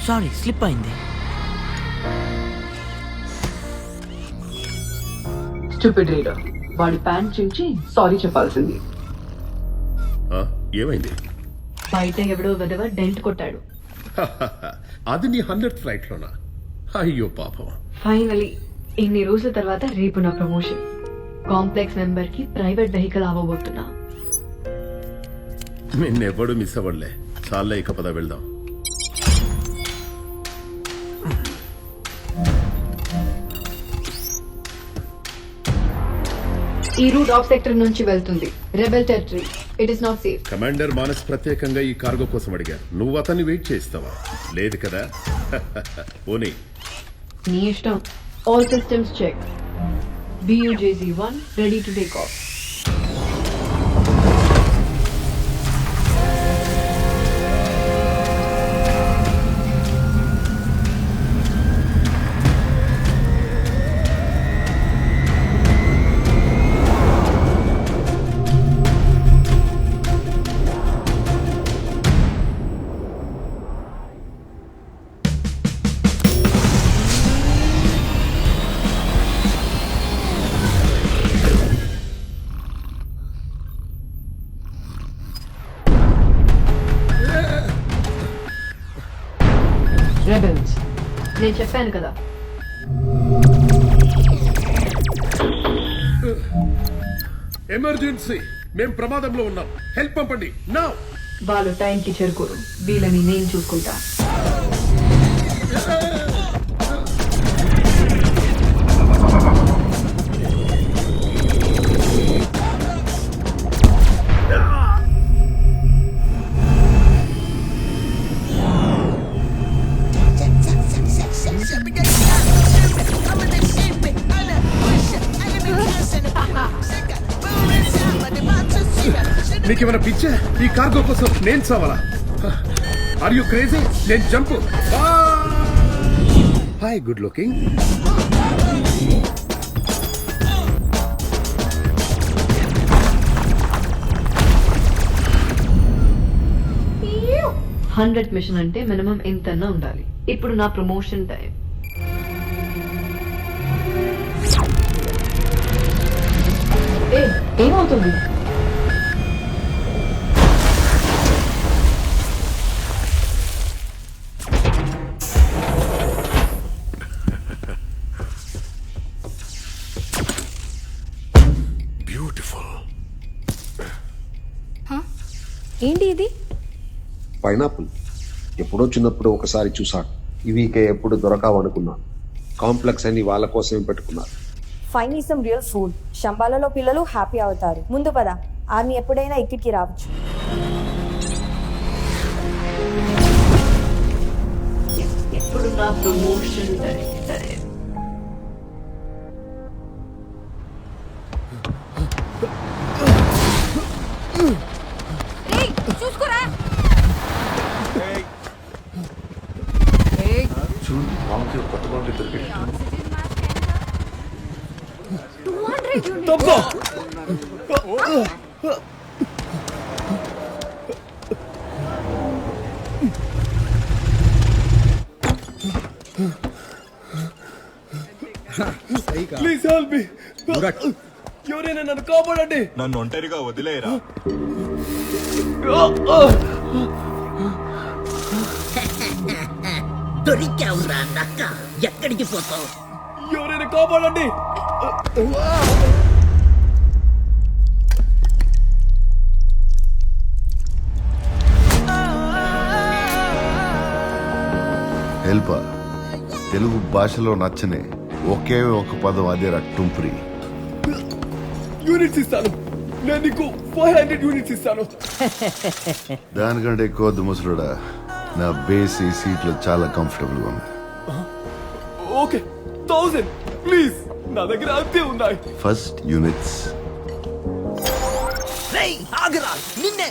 Sorry slip అయింది. Stupid reader వాడి pant చించి సారీ చెప్పాల్సింది. ఏమైంది? బయట ఎవడో విధవ డెంట్ కొట్టాడు. అది నీ 100th ఫ్లైట్ లోనా? అయ్యో పాపం. ఫైనలీ ఇన్ని రోజుల తర్వాత రేపు నా ప్రమోషన్. కాంప్లెక్స్ మెంబర్ కి ప్రైవేట్ వెహికల్ అవ్వబోతున్నా. నిన్నెవ్వడు మిస్ అవ్వడులే. చాలా ఇక పద వెళ్దాం. ఈ రూట్ ఆఫ్ సెక్టర్ నుంచి వెళ్తుంది. Rebel territory. It is not safe. Commander Manas ప్రత్యేకంగా ఈ కార్గో కోసం అడిగారు. నువ్వు అతన్ని వెయిట్ చేస్తావా? లేదు కదా. పోనీ నీ ఇష్టం. All systems check. BUJZ-1 ready to take off. Rebels నేను చెప్పాను కదా. ఎమర్జెన్సీ, మేం ప్రమాదంలో ఉన్నాం. హెల్ప్ పంపండి నౌ. వాళ్ళు టైంకి చేరుకోరు. వీళ్ళని నేను చూసుకుంటా. నీకేమైనా పిచ్చా? ఈ కార్గో కోసం నేను చావాలా? Are you crazy? నేను jump. Hi good looking. Hundred mission అంటే మినిమం ఎంతన్నా ఉండాలి. ఇప్పుడు నా ప్రమోషన్ టైం. ఏమవుతుంది? బ్యూటిఫుల్. ఏంటి ఇది? పైనాపిల్. ఎప్పుడో చిన్నప్పుడు ఒకసారి చూసాను. ఇవి ఇక ఎప్పుడు దొరకావు అనుకున్నాను. కాంప్లెక్స్ అని వాళ్ళ కోసమే పెట్టుకున్నారు. ఫైన్ ఈ సమ్ రియల్ ఫుడ్. శంబాలలో పిల్లలు హ్యాపీ అవుతారు. ముందు పద, ఆర్మీ ఎప్పుడైనా ఇక్కడికి రావచ్చు. ఇప్పుడు నా ప్రమోషన్ టైం. చూడు మామకి కొత్త బాండి దొరికింది. Please help me. ఎవరైనా నన్ను కాపాడండి. నన్ను ఒంటరిగా వదిలేయరా. దొరికావురా నక్క. ఎక్కడికి పోతావు? ఎవరైనా కాపాడండి. హెల్ప్ తెలుగు భాషలో నచ్చని ఒకే ఒక పదం, అదే రక్తుంపురి. యూనిట్స్ ఇస్తాను. నేను నీకు 400 యూనిట్స్ ఇస్తాను. దానికంటే ఎక్కువ వద్దు ముసలుడా. నా బేస్ ఈ సీట్లో చాలా కంఫర్టబుల్ గా ఉంది. Okay 1000 please. నా దగ్గర అంతే ఉన్నాయి. First units. ఆగరా నిన్నే.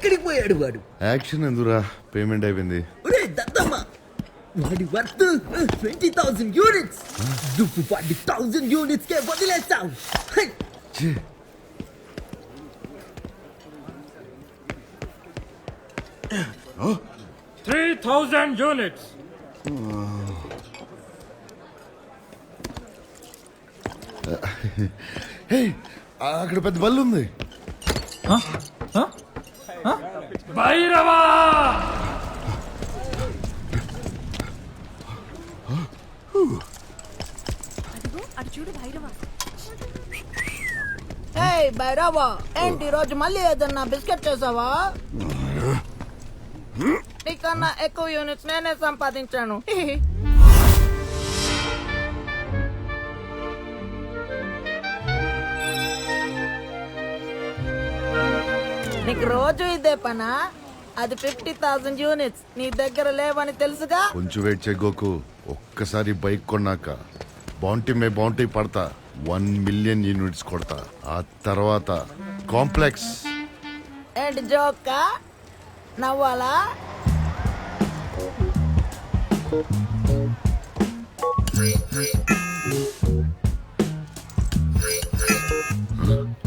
ఎక్కడికి పోయాడు వాడు? యాక్షన్ ఎందురా, పేమెంట్ అయిపోయింది. ఒరే దద్దమ్మ, వాడి వర్త్ 20,000 యూనిట్స్. నువ్వు వాడి 1,000 యూనిట్స్ కే వదిలేస్తావు. హై! ఛీ, 3,000 units. హే, అక్కడ పెద్ద బల్లు ఉంది. భైరవా, ఏయ్ భైరవా, ఏంటి రోజు మళ్ళీ ఏదన్నా బిస్కెట్ చేసావా? నీకన్నా ఎక్కువ యూనిట్స్ నేనే సంపాదించాను. నీకు రోజు ఇదే పనా? అది 50,000 యూనిట్స్ నీ దగ్గర లేవని తెలుసుగా. కొంచెం వెయిట్ చేయగోకు. ఒక్కసారి బైక్ కొన్నాక బౌంటీ పడతా, 1 మిలియన్ యూనిట్స్ కొడతా. ఆ తర్వాత కాంప్లెక్స్. ఏంటి జోకా? నవ్వాలా?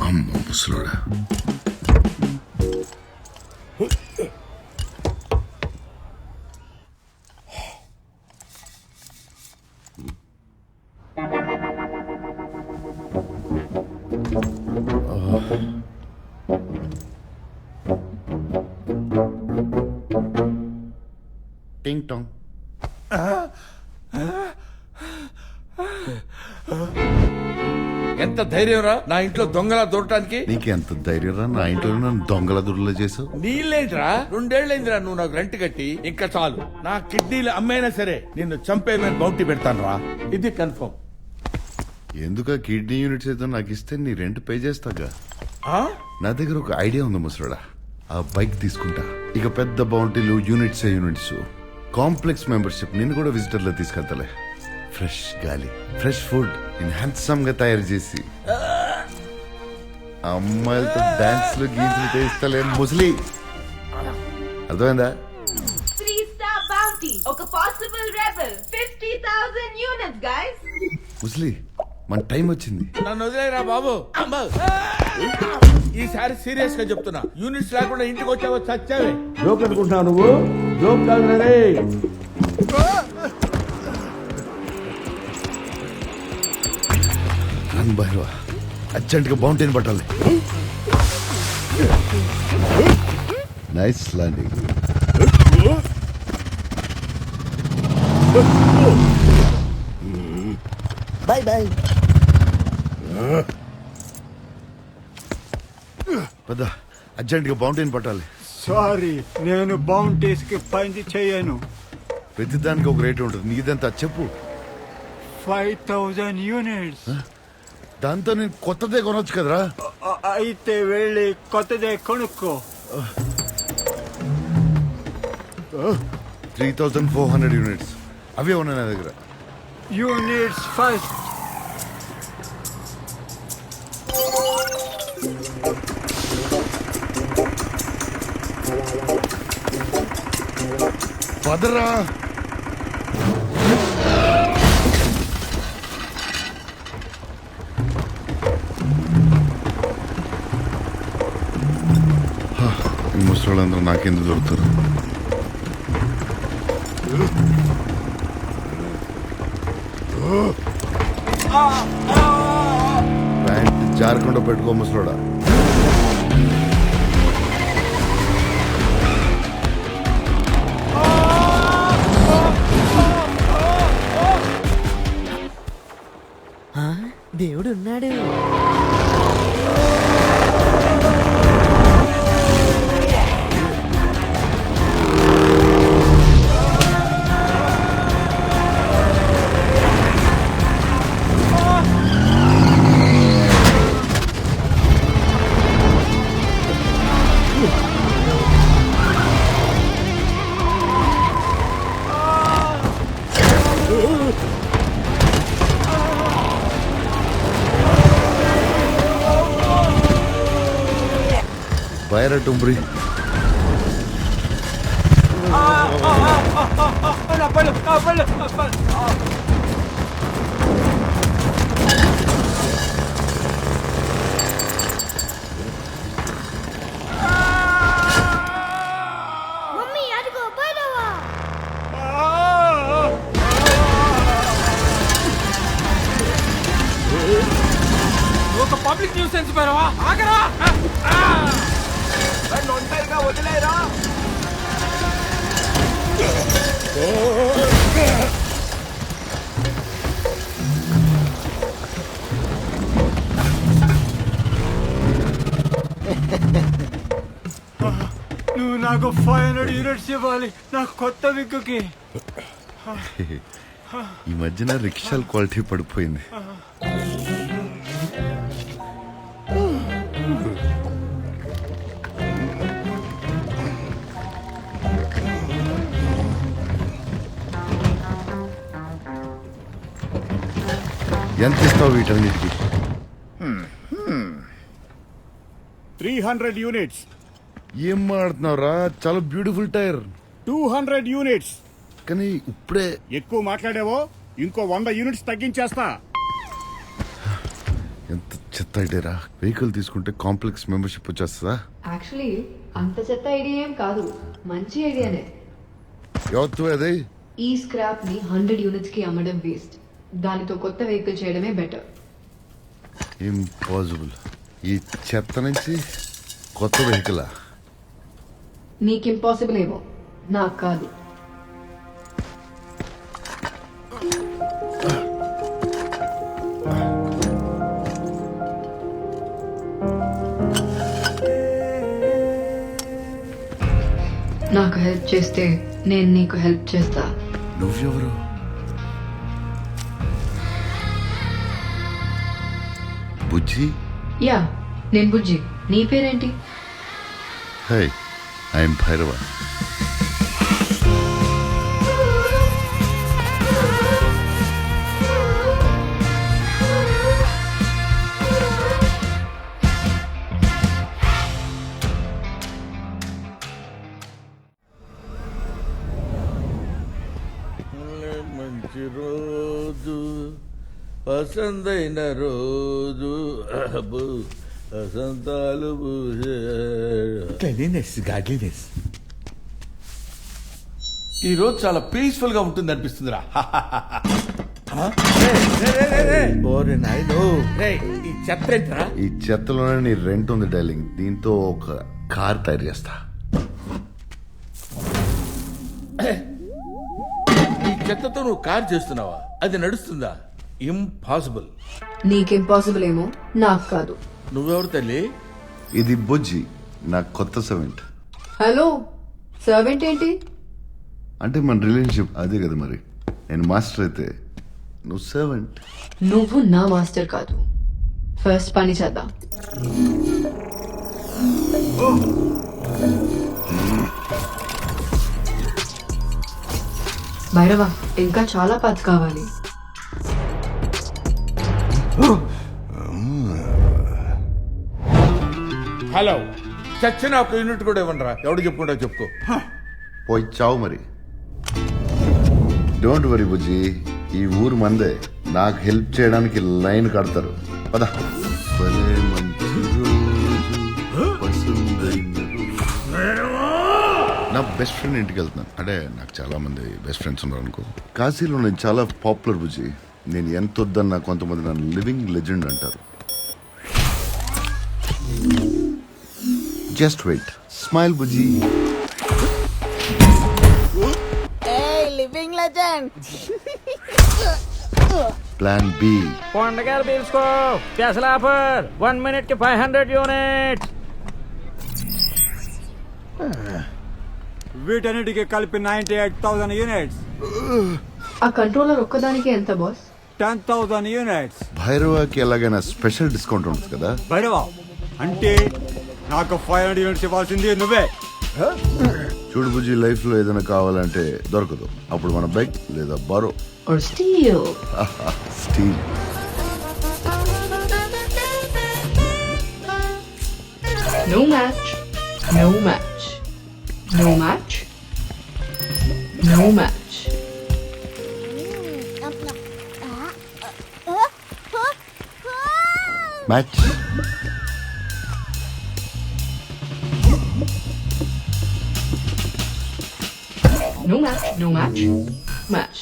అమ్మ ముసలోడా. టింగ్ టాంగ్. ఎంత ధైర్యంరా నా ఇంట్లో దొంగలా దూరటానికి? నీకు ఎంత ధైర్యం రా నా ఇంట్లో నన్ను దొంగల దుర్లో చేసావు? నీళ్ళేంట్రా, 2 ఏళ్ళైందిరా నువ్వు నాకు రెంట్ కట్టి. ఇంకా చాలు, నా కిడ్నీలు అమ్మైనా సరే నిన్ను చంపేమని బౌంటీ పెడతాను రా. ఇది కన్ఫర్మ్. ఎందుక కిడ్నీ యూనిట్స్ ఏదో నాకు ఇస్తే నీ రెంట్ పే చేస్తాగా. నా దగ్గర ఒక ఐడియా ఉంది ముసరాడా. ఆ బైక్ తీసుకుంటా, ఇక పెద్ద బౌంటీలు, యూనిట్స్ కాంప్లెక్స్ మెంబర్షిప్, నిన్ను కూడా విజిటర్ లో తీసుకెళ్తాలే. ఫ్రెష్ గాలి, ఫ్రెష్ ఫుడ్ నేను హ్యాండ్సమ్ గా తయారు చేసి అమ్మాయిలతో డాన్స్ లో గీతులు చేయిస్తలే ముసలి. అర్థమైందా? ముసలి, మన టైం వచ్చింది. నన్ను వదిలేరా బాబు. అమ్మా, ఈసారి సీరియస్ గా చెప్తున్నా, యూనిట్స్ లేకుండా ఇంటికి వచ్చావో చచ్చావే. జోక్ అనుకుంటున్నావు నువ్వు? జోక్ కాదు రే. భైరవా, అర్జెంట్ గా బౌంటీని పట్టాలి. Nice landing. By by. పెద్ద అర్జెంట్ గా బౌంటీని పట్టాలి. సారీ, నేను బౌంటీస్ కి పని చేయను. ప్రతి దానికి ఒక రేట్ ఉంటుంది. నీదంతా చెప్పు. 5,000 యూనిట్స్. దాంతో నేను కొత్తదే కొనొచ్చు కదరా. అయితే వెళ్ళి కొత్తదే కొనుక్కో. 3,400 యూనిట్స్ అవే ఉన్నాయి నా దగ్గర. Units first. పదరా. ఈ ముసలోళ్ళందరూ నాకెందుకు దొరుకుతారు? ప్యాంట్ జారకుండా పెట్టుకో ముసలోడా. దేవుడు ఉన్నాడు. బైరా టుంబ్రి. నా పళ్ళు నా పళ్ళు నా పళ్ళు ఒక పబ్లిక్ న్యూసెన్స్ పేరవా ఆగరా ఒంటరిగా వదిలేరా నువ్వు నాకు 500 యూనిట్స్ ఇవ్వాలి నాకు కొత్త విగ్గుకి. ఈ మధ్యన రిక్షాల క్వాలిటీ పడిపోయింది. ఎంత ఇస్తావు వీటన్నిటికి? 300 యూనిట్స్. ఏం మాడుతున్నావురా? చాలా బ్యూటిఫుల్ టైర్. 200 యూనిట్స్. కానీ ఇప్పుడే ఎక్కువ మాట్లాడావో ఇంకో 100 యూనిట్స్ తగ్గించేస్తా. ఎంత చెత్త ఐడియారా. వెహికల్ తీసుకుంటే కాంప్లెక్స్ మెంబర్షిప్ వచ్చేస్తుందా? యాక్చువల్లీ అంత చెత్త ఐడియా ఏం కాదు, మంచి ఐడియానే. ఎవరు అదే? ఈ స్క్రాప్ ని 100 యూనిట్స్ కి అమ్మడం వేస్ట్, దానితో కొత్త వెహికల్ చేయడమే బెటర్. ఇంపాసిబుల్. ఈ చెత్త నుంచి కొత్త వెహికలా? నీకు ఇంపాసిబుల్ ఏమో, నాకు కాదు. నాకు హెల్ప్ చేస్తే నేను నీకు హెల్ప్ చేస్తా. నువ్వెవరు? బుజ్జి? యా, నేను బుజ్జి. నీ పేరేంటి? High, I'm Bhairava. మంచి రోజు, పసందైన రోజు, వసంతాలు గాడ్లీనెస్. ఈ రోజు చాలా పీస్ఫుల్ గా ఉంటుంది అనిపిస్తుందిరా. ఈ చెత్త ఏంట్రా? ఈ చెత్తలోనే నీ రెంట్ ఉంది డార్లింగ్. దీంతో ఒక కార్ తయారు చేస్తా. ఈ చెత్తతో నువ్వు కార్ చేస్తున్నావా? అది నడుస్తుందా? ఇంపాసిబుల్. నీకు ఇంపాసిబుల్ ఏమో, నాకు కాదు. నువ్వెవరు తల్లి? ఇది బుజ్జి, నా కొత్త సర్వెంట్. హలో, సర్వెంట్ ఏంటి? అంటే మన రిలేషన్షిప్ అదే కదా మరి. నేను మాస్టర్ అయితే నువ్వు సర్వెంట్. నువ్వు నా మాస్టర్ కాదు. ఫస్ట్ పని చేద్దాం. భైరవ, ఇంకా చాలా పాత్ర కావాలి. హలో, చచ్చిన ఒక యూనిట్ కూడా ఇవ్వనరా. ఎవడు చెప్పుకుంటా చెప్పుకో. పోయి చావు మరి. డోంట్ వరీ బుజ్జి, ఈ ఊరు మందే. నాకు హెల్ప్ చేయడానికి లైన్ కడతారు. పద. భలే మంచి రోజు, పసందైన రోజు. నా బెస్ట్ ఫ్రెండ్ ఇంటికి వెళ్తున్నాను. అంటే నాకు చాలా మంది బెస్ట్ ఫ్రెండ్స్ ఉన్నారు అనుకో. కాశీలో నేను చాలా పాపులర్ బుజ్జి. నేను ఎంత వద్దన్నా కొంతమంది నన్ను లివింగ్ లెజెండ్ అంటారు. Just wait. Smile Bujji. Living legend. Plan B. పండగలు పీల్చుకో. స్పెషల్ ఆఫర్ 1 minute కి 500 యూనిట్స్. వీటన్నిటికి కలిపి 98,000 యూనిట్స్. ఆ కంట్రోలర్ ఒక్కదానికి ఎంత బాస్? 10,000 యూనిట్స్. భైరవాకి ఎలాగైనా స్పెషల్ డిస్కౌంట్ ఉంటుంది కదా? భైరవా అంటే నాకు 500 యూనిట్స్ ఇవ్వాల్సింది నువ్వే. చూడు బుజ్జి, లైఫ్ లో ఏదైనా కావాలంటే దొరకదు. అప్పుడు మన బైక్ లేదా borrow or steal. Steal. No match. No match. No match. No match. Match. No match. No match. Match.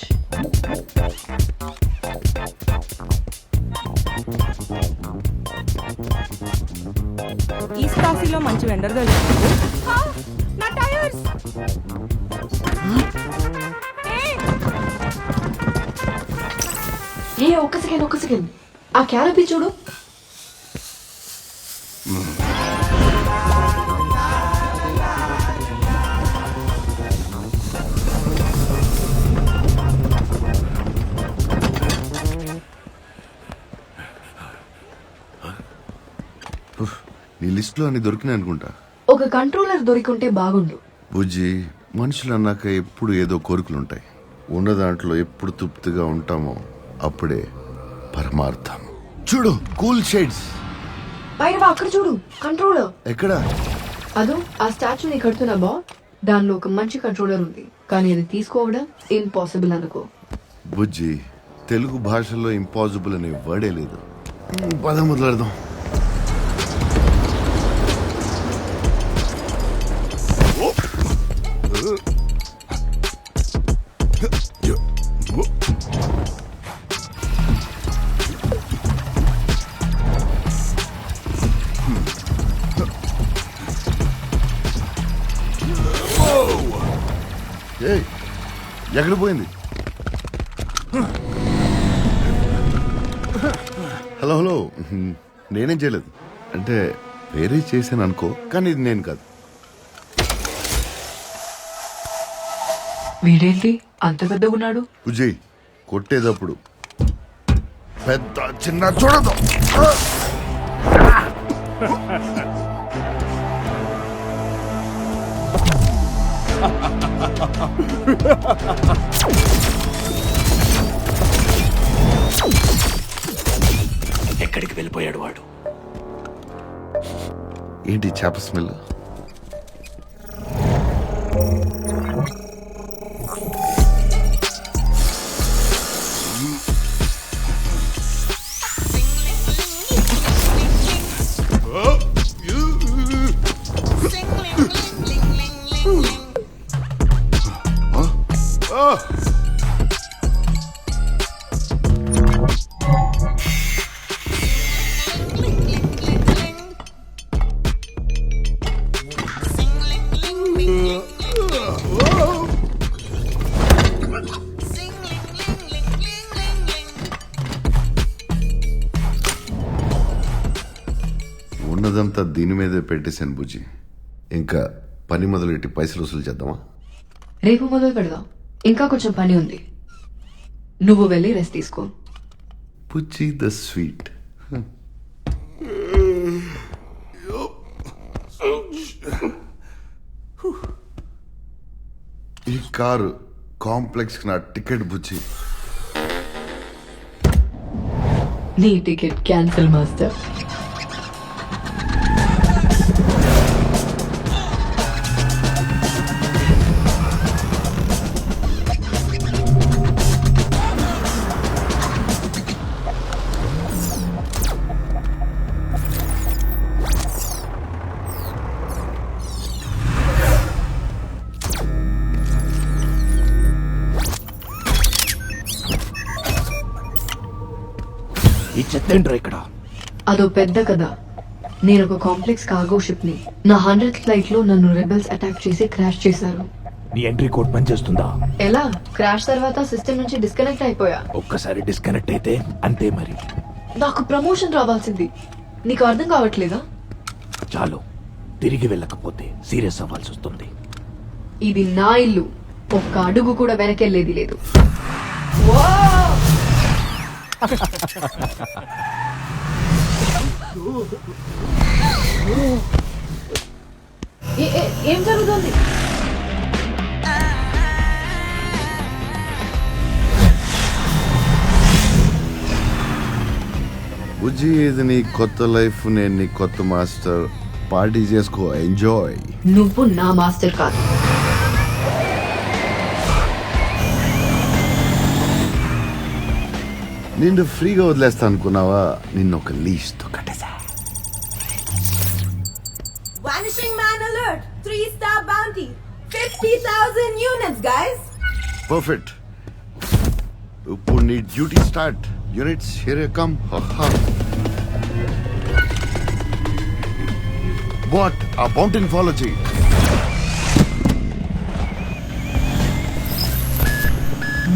East కాశీలో మంచి వెండర్ దొరికింది. నా టైర్స్. ఒక్క సెకండ్ ఆ క్యారపీ చూడు. నీ లిస్ట్ లో అన్ని దొరికినాయి అనుకుంటా. ఒక కంట్రోలర్ దొరికింటే బాగుండు. బుజ్జి, మనుషులు అన్నాక ఎప్పుడు ఏదో కోరికలుంటాయి. ఉన్న దాంట్లో ఎప్పుడు తృప్తిగా ఉంటామో అప్పుడే పరమార్థం. చూడు, కూల్ షేడ్స్. పైన అక్కడ చూడు, కంట్రోలర్. ఎక్కడ? అదో ఆ స్టాచ్యూని కడుతున్నా బా, దానిలో ఒక మంచి కంట్రోలర్ ఉంది, కానీ అది తీసుకోవడం ఇంపాసిబుల్ అనుకో. బుజ్జి, తెలుగు భాషలో ఇంపాసిబుల్ అనే వర్డే లేదు. పద మొదలెడదాం. ఏయ్, ఎక్కడ పోయింది? హలో హలో, నేనేం చేయలేదు. అంటే వేరే చేశాను అనుకో, కానీ ఇది నేను కాదు. వీడేంటి అంత పెద్దగా ఉన్నాడు? విజయ్, కొట్టేటప్పుడు పెద్ద చిన్న చూడదు. ఎక్కడికి వెళ్ళిపోయాడు వాడు? ఏంటి చేప స్మెల్? ఉన్నదంతా దీని మీదే పెట్టేశాను బుజ్జి. ఇంకా పని మొదలెట్టి పైసలు వసూలు చేద్దామా? రేపు మొదలు పెడదాం. ఇంకా కొంచెం పని ఉంది, నువ్వు వెళ్ళి రెస్ట్ తీసుకో. బుజ్జి ద స్వీట్. ఈ కారు కాంప్లెక్స్ కి నా టికెట్ బుజ్జి. నీ టికెట్ క్యాన్సిల్ మాస్టర్. ఈ చెత్తేంట్రా ఇక్కడ? అదో పెద్ద కథ. నేను ఒక కాంప్లెక్స్ కార్గో షిప్ ని నా 100th ఫ్లైట్ లో నన్ను రెబెల్స్ అటాక్ చేసి క్రాష్ చేశారు. నీ ఎంట్రీ కోడ్ పనిచేస్తుందా? ఎలా? క్రాష్ తర్వాత సిస్టమ్ నుంచి డిస్కనెక్ట్ అయిపోయా. ఒక్కసారి డిస్కనెక్ట్ అయితే అంతే మరి. నాకు ప్రమోషన్ రావాల్సింది, నీకు అర్థం కావట్లేదా? చాలు, తిరిగి వెళ్ళకపోతే సీరియస్ అవ్వాల్సి వస్తుంది. ఇది నా ఇల్లు, ఒక్క అడుగు కూడా వెనకెళ్ళేది లేదు. ఏం జరుగుతుంది? బుజ్జి, ఇది నీ కొత్త లైఫ్, నేను నీ కొత్త మాస్టర్. పార్టీ చేసుకో, ఎంజాయ్. నువ్వు నా మాస్టర్ కాదు. నిన్ను ఫ్రీగా వదిలేస్తా అనుకున్నావా? నిన్ను ఒక లీష్ తో కట్టేసా. Vanishing man alert! 3-star bounty! 50,000 units, guys! Perfect. ఇప్పుడు నీ duty start. Units here come. What? ఆ బౌంటీని ఫాలో చేయి.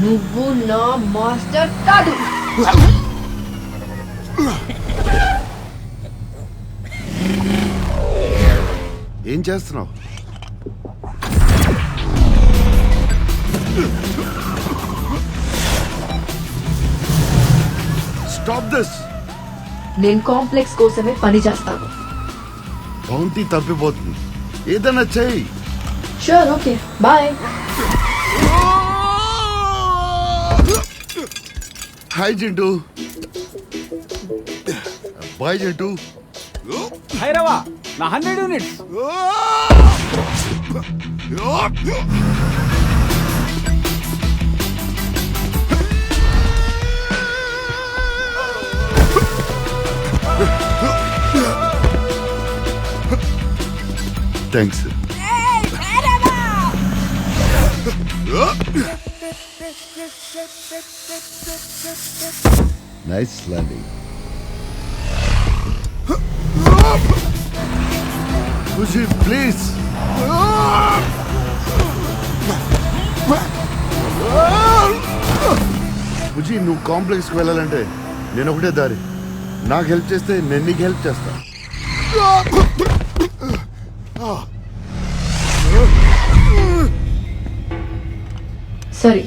నువ్వు నా మాస్టర్ కాదు. ఏం చేస్తున్నావు? Stop this. నేను కాంప్లెక్స్ కోసమే పని చేస్తాను. బౌంటీ తప్పిపోతుంది. ఏదైనా చెయ్యి. Sure, okay, bye. Hi Jintu. Bye Jintu. Bhairava నా 100 units. Thanks. Nice landing. Khushi please. Khushi, నువ్వు కాంప్లెక్స్కి వెళ్ళాలంటే నేను ఒకటే దారి. నాకు హెల్ప్ చేస్తే నేను నీకు హెల్ప్ చేస్తా. సరే,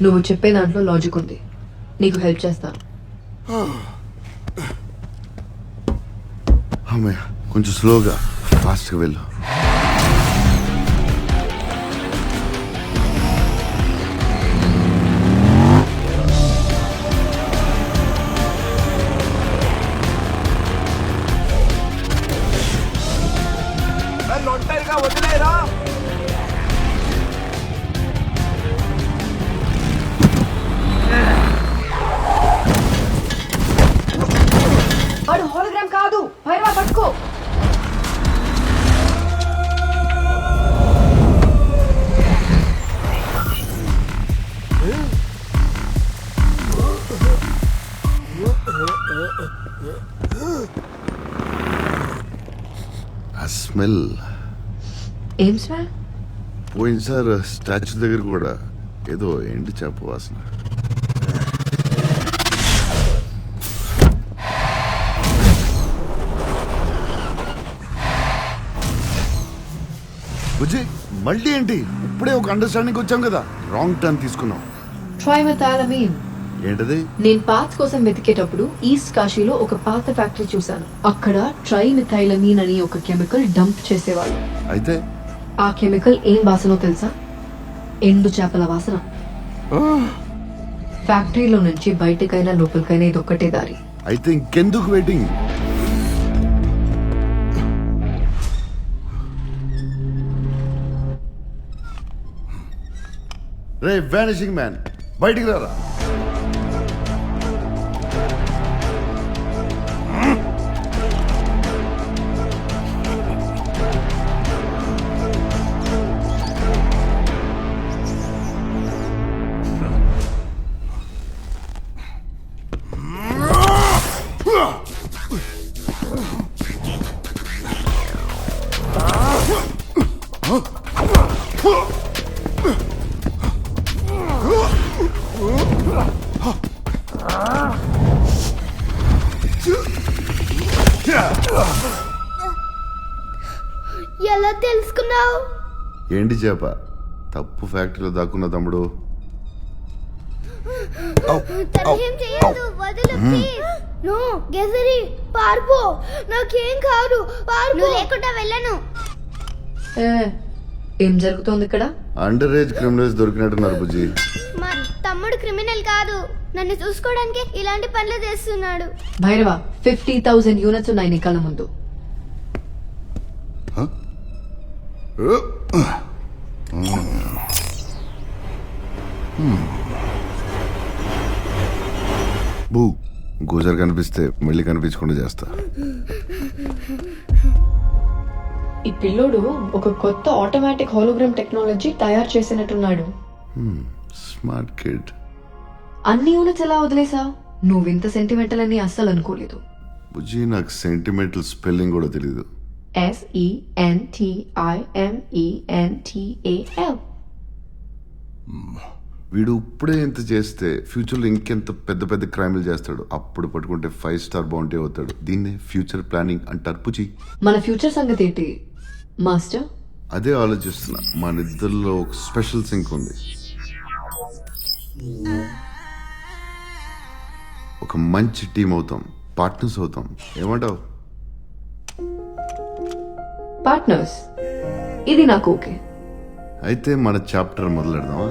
నువ్వు చెప్పే దాంట్లో లాజిక్ ఉంది. నీకు హెల్ప్ చేస్తాను. అమ్మయ్య, కొంచెం స్లోగా, ఫాస్ట్గా వెళ్ళు. ఒంటరిగా వదిలేరా? వాడు హోలోగ్రామ్ కాదు. భైరవా, పట్టుకో. ఆ స్మెల్. ఏం స్మెల్? పోయినసారి స్టాచ్యూ దగ్గర కూడా ఏదో ఎండి చేప వాసన. బుజ్జి, మళ్ళీ ఏంటి? ఇప్పుడే ఒక అండర్స్టాండింగ్ వచ్చాం కదా. రాంగ్ టర్న్ తీసుకున్నాం. ట్రైమెథాలమీన్. ఏంటది? నేను పార్ట్స్ కోసం వెతికేటప్పుడు ఈస్ట్ కాశీలో ఒక పాత ఫ్యాక్టరీ చూశాను. అక్కడ ట్రైమెథైలమీన్ అని ఒక కెమికల్ డంప్ చేసేవాళ్ళు. అయితే ఆ కెమికల్ ఏం వాసనో తెలుసా? ఎండు చేపల వాసన. ఫ్యాక్టరీలో నుంచి బయటకైనా లోపలికైనా ఇది ఒక్కటే దారి. అయితే ఇంకెందుకు వెయిటింగ్? రే వానిషింగ్ మ్యాన్, బయటికి రారా. ఎలా తెలుసుకున్నావు? ఏంటి చేప? తప్పు ఫ్యాక్టరీలో దాక్కున్న తమ్ముడు. తనేం చేయదు, వదలు ప్లీజ్. నో గెజరి, పార్పో. నాకేం కాదు, పార్పో. లేకుండా వెళ్ళను. ఏం జరుగుతోంది ఇక్కడ? అండర్ ఏజ్ క్రిమినల్స్ దొరికినట్టున్నారు బుజ్జి. మా తమ్ముడు క్రిమినల్ కాదు, నన్ను చూసుకోవడానికి ఇలాంటి పనులు చేస్తున్నాడు. భైరవ, 50,000 యూనిట్స్ ఉన్నాయి నీ కళ్ళ ముందు. బూ ఇంకోసారి కనిపిస్తే మళ్ళీ కనిపించకుండా చేస్తా. ఈ పిల్లోడు ఒక కొత్త ఆటోమేటిక్ హోలోగ్రామ్ టెక్నాలజీ తయారు చేసినట్టున్నాడు. Smart kid. అన్ని యూనిట్స్ ఎలా వదిలేసా? నువ్వు ఇంత సెంటిమెంటల్ అని అస్సలు అనుకోలేదు. బుజ్జి నాకు సెంటిమెంటల్ స్పెల్లింగ్ కూడా తెలీదు. SENTIMENTAL. వీడు ఇప్పుడే ఎంత చేస్తే ఫ్యూచర్లో ఇంకెంత పెద్ద పెద్ద క్రైమ్లు చేస్తాడు. అప్పుడు పట్టుకుంటే 5 స్టార్ బౌంటీ అవుతాడు. దీన్నే ఫ్యూచర్ ప్లానింగ్ అంటారు పుచి. మన ఫ్యూచర్ సంగతి ఏంటి మాస్టర్? అదే ఆలోచిస్తున్నా. మన ఇద్దరిలో ఒక స్పెషల్ సింక్ ఉంది. ఒక మంచి టీం అవుతాం, పార్ట్నర్స్ అవుతాం. ఏమంటావు? పార్ట్నర్స్, ఇది నాకు ఓకే. అయితే మన చాప్టర్ మొదలెడదామా?